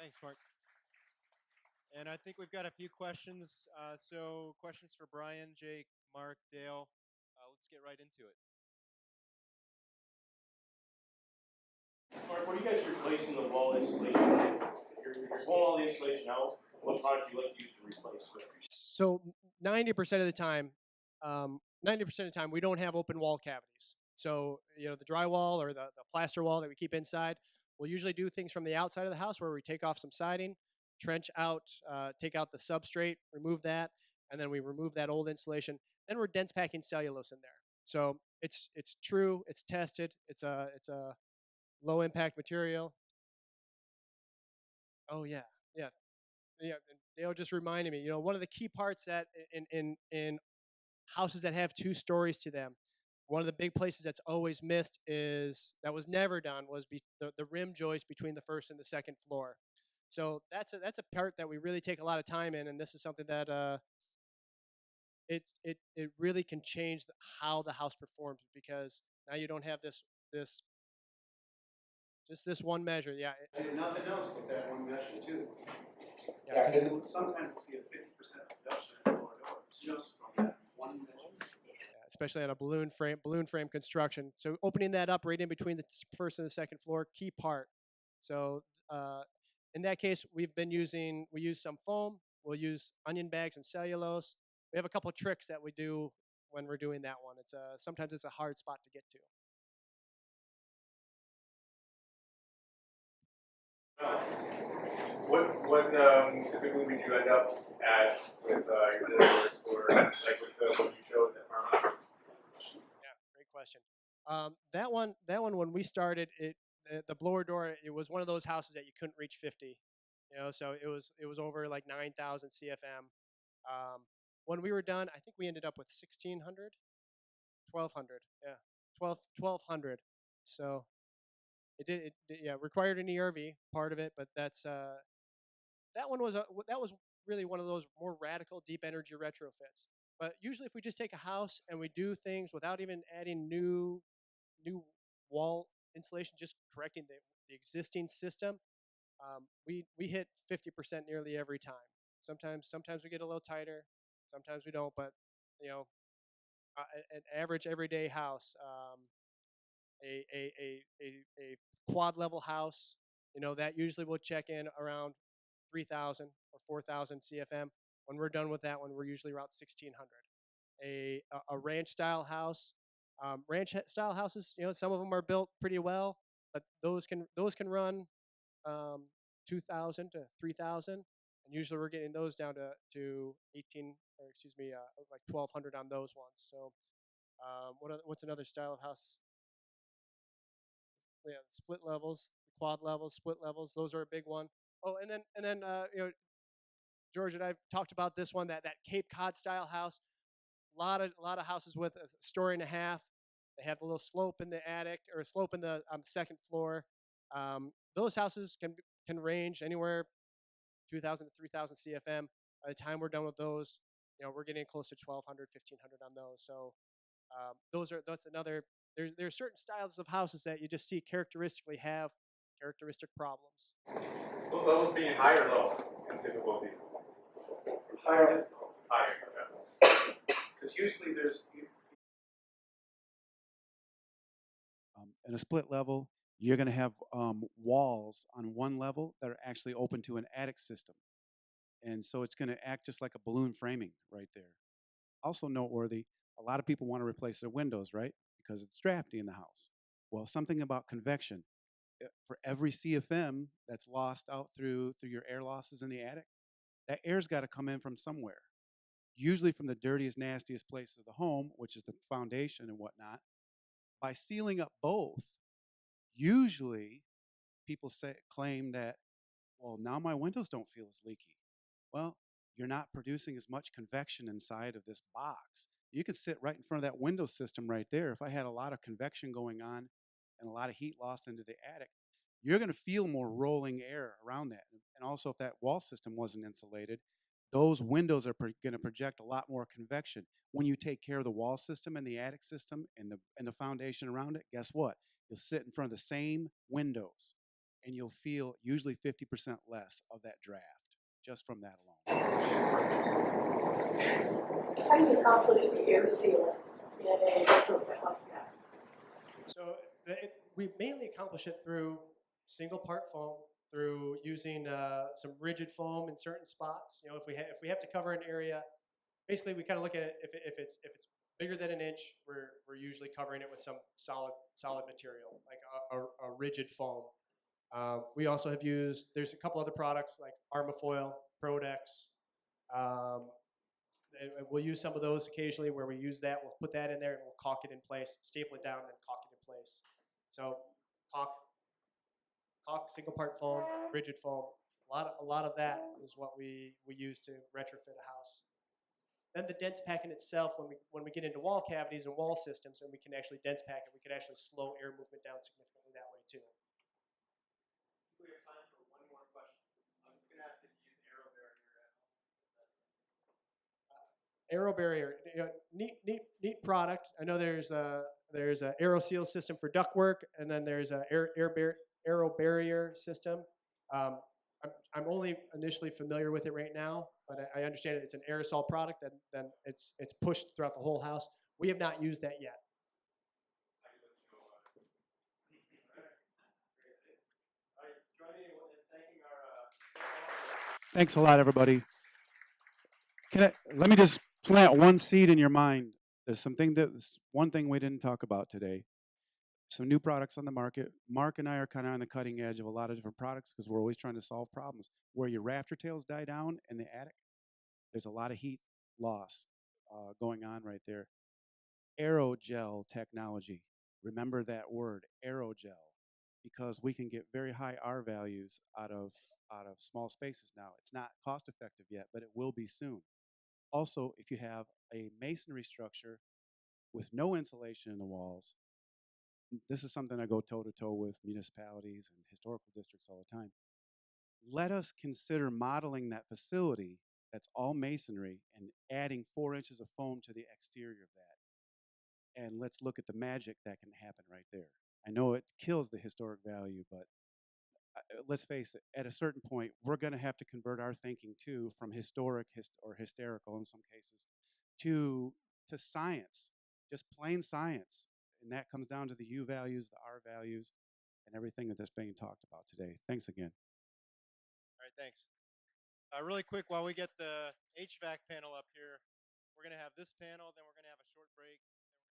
Thanks, Mark. And I think we've got a few questions. So questions for Brian, Jake, Mark, Dale. Let's get right into it. Mark, what are you guys replacing the wall insulation with? If you're pulling all the insulation out, what product do you like to use to replace with? So 90% of the time, 90% of the time, we don't have open wall cavities. So, you know, the drywall or the plaster wall that we keep inside, we'll usually do things from the outside of the house where we take off some siding, trench out, take out the substrate, remove that, and then we remove that old insulation. Then we're dense packing cellulose in there. So it's true, it's tested, it's a low impact material. Oh yeah, yeah, yeah. And Dale just reminded me. You know, one of the key parts that in houses that have 2 stories to them, one of the big places that's always missed is that was never done was the rim joist between the first and the second floor. So that's a part that we really take a lot of time in, and this is something that it really can change how the house performs because now you don't have this just this one measure. Yeah. And nothing else but that one measure too. Yeah, because sometimes we see a 50% reduction in the lower door just from that one measure. Especially on a balloon frame construction. So opening that up right in between the first and the second floor, key part. So in that case, we use some foam. We'll use onion bags and cellulose. We have a couple of tricks that we do when we're doing that one. Sometimes it's a hard spot to get to. What typically would you end up at with your doors or like with what you showed in the front? Yeah, great question. That one when we started the blower door, it was one of those houses that you couldn't reach 50. You know, so it was over like 9,000 CFM. When we were done, I think we ended up with 1,600, 1,200. Yeah, 1,200. So it required an ERV part of it, but that was really one of those more radical deep energy retrofits. But usually, if we just take a house and we do things without even adding new wall insulation, just correcting the existing system, we hit 50% nearly every time. Sometimes we get a little tighter, sometimes we don't. But you know, an average everyday house, a quad level house, you know, that usually will check in around 3,000 or 4,000 CFM. When we're done with that one, we're usually around 1,600. A ranch style house, ranch style houses, you know, some of them are built pretty well, but those can run 2,000 to 3,000, and usually we're getting those down to 18, or excuse me, like 1,200 on those ones. So what's another style of house? Yeah, split levels, quad levels, split levels. Those are a big one. Oh, and then you know, George and I've talked about this one, that Cape Cod style house. A lot of houses with a story and a half. They have a little slope in the attic or a slope on the second floor. Those houses can range anywhere 2,000 to 3,000 CFM. By the time we're done with those, you know, we're getting close to 1,200, 1,500 on those. So that's another. There's certain styles of houses that you just see characteristically have characteristic problems. Split levels being higher or low in difficulty? Higher. Higher, okay. Because usually there's in a split level, you're going to have walls on one level that are actually open to an attic system. And so it's going to act just like a balloon framing right there. Also noteworthy, a lot of people want to replace their windows, right? Because it's drafty in the house. Well, something about convection. For every CFM that's lost out through your air losses in the attic, that air's got to come in from somewhere. Usually from the dirtiest, nastiest place of the home, which is the foundation and whatnot. By sealing up both, usually people claim that, well, now my windows don't feel as leaky. Well, you're not producing as much convection inside of this box. You could sit right in front of that window system right there. If I had a lot of convection going on and a lot of heat loss into the attic, you're going to feel more rolling air around that. And also, if that wall system wasn't insulated, those windows are going to project a lot more convection. When you take care of the wall system and the attic system and the foundation around it, guess what? You'll sit in front of the same windows, and you'll feel usually 50% less of that draft just from that alone. How do you accomplish the air sealing in a retrofit like that? So we mainly accomplish it through single part foam, through using some rigid foam in certain spots. You know, if we have to cover an area, basically we kind of look at it. If it's bigger than an inch, we're usually covering it with some solid material like a rigid foam. We also have used, there's a couple other products like Armafoil, Prodex. And we'll use some of those occasionally where we use that. We'll put that in there and we'll caulk it in place, staple it down, and then caulk it in place. So caulk, single part foam, rigid foam. A lot of that is what we use to retrofit a house. Then the dense packing itself, when we get into wall cavities and wall systems, and we can actually dense pack it, we can actually slow air movement down significantly that way too. We have time for one more question. I'm just going to ask if you use aero barrier at home. Aero barrier, you know, neat product. I know there's a aero seal system for ductwork, and then there's a aero barrier system. I'm only initially familiar with it right now, but I understand it's an aerosol product, and then it's pushed throughout the whole house. We have not used that yet. Thanks a lot, everybody. Let me just plant one seed in your mind. There's one thing we didn't talk about today. Some new products on the market. Mark and I are kind of on the cutting edge of a lot of different products because we're always trying to solve problems. Where your rafter tails die down in the attic, there's a lot of heat loss going on right there. Aerogel technology. Remember that word, aerogel, because we can get very high R values out of small spaces now. It's not cost effective yet, but it will be soon. Also, if you have a masonry structure with no insulation in the walls, this is something I go toe-to-toe with municipalities and historical districts all the time. Let us consider modeling that facility that's all masonry and adding 4 inches of foam to the exterior of that. And let's look at the magic that can happen right there. I know it kills the historic value, but let's face it, at a certain point, we're going to have to convert our thinking too from historic or hysterical in some cases to science, just plain science. And that comes down to the U values, the R values, and everything that's being talked about today. Thanks again. All right, thanks. Really quick, while we get the HVAC panel up here, we're going to have this panel, then we're going to have a short break.